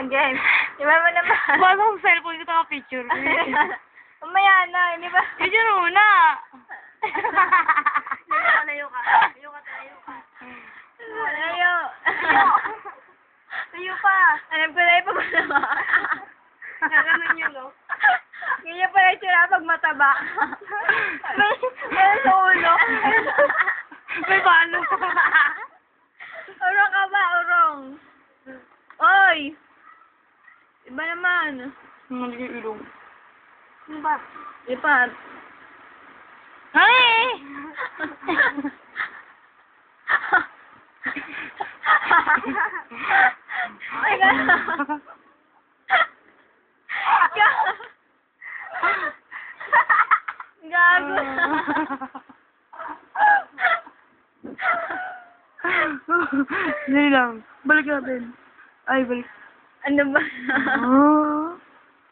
game. Di ba mo naman? Basta ang cellphone ko ito picture. Mamaya na, di ba? Picture muna. Layo ka. Layo. Layo pa. Alam ko na yung pag-mataba. Gaganon yun, no? Ganyan pala yung tsura pag mataba. Ano sa ulo? May balo. Urong ka ba? Urong. Oy! Iba naman. Hindi ko ilong. Ano ba? Ipat. Ay! Oh my God! Gago. Dali lang. Balik natin. Ay, balik. Ano ba?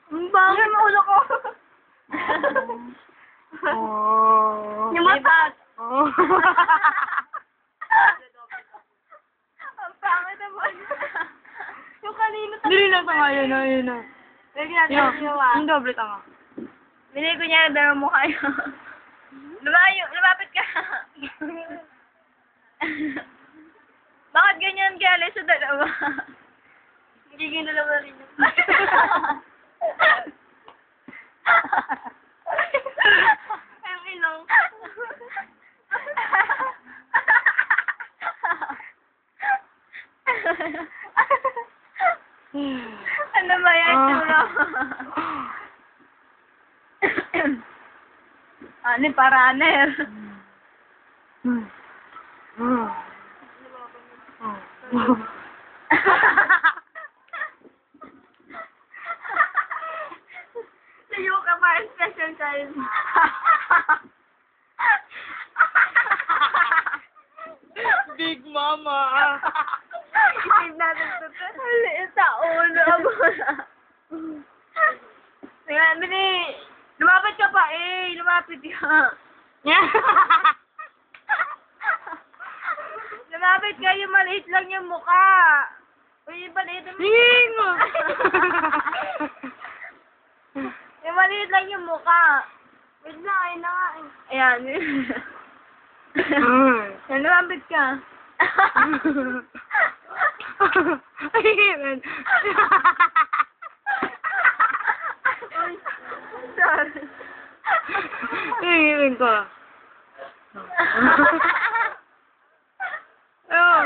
Ang bango ng ulo ko. Oh. Yung mata. Oh. Ang pangit naman. Yung kanino Dali lang tanga. Yun na, yun na. Lagyan natin yung siwa. Yung doble tanga. Binili ko niya na pero mukha yun. Lumapit ka. Bakit ganyan gali sa dalawa? Magiging dalawa rin yun. Ang ilong. Ano ba yan, churo? Ano yung paraner? Layo ka pa, special time. Big Mama. Isip natin ito. Liit sa ulo. Kaya, bili. Lumapit ka pa eh. Lumapit ka. Lumapit ka. Yung maliit lang yung mukha. Uy, yung maliit yung Ding! Yung maliit lang yung mukha. Wait na, ayun na nga. Ayan. Yan, lumapit ka. Ayun. Uy, sorry. Ayun ko. Oh.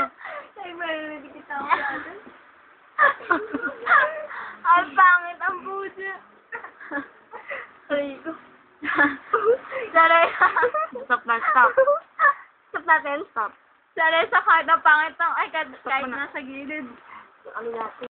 Ay, marinig kita ako natin. Ang pangit ang puso. Ay, ko. Sorry. Stop na, stop. Stop natin. Stop. Sorry sa kahit ang pangit ang, ay, kahit Stop mo na. nasa gilid. Ano natin?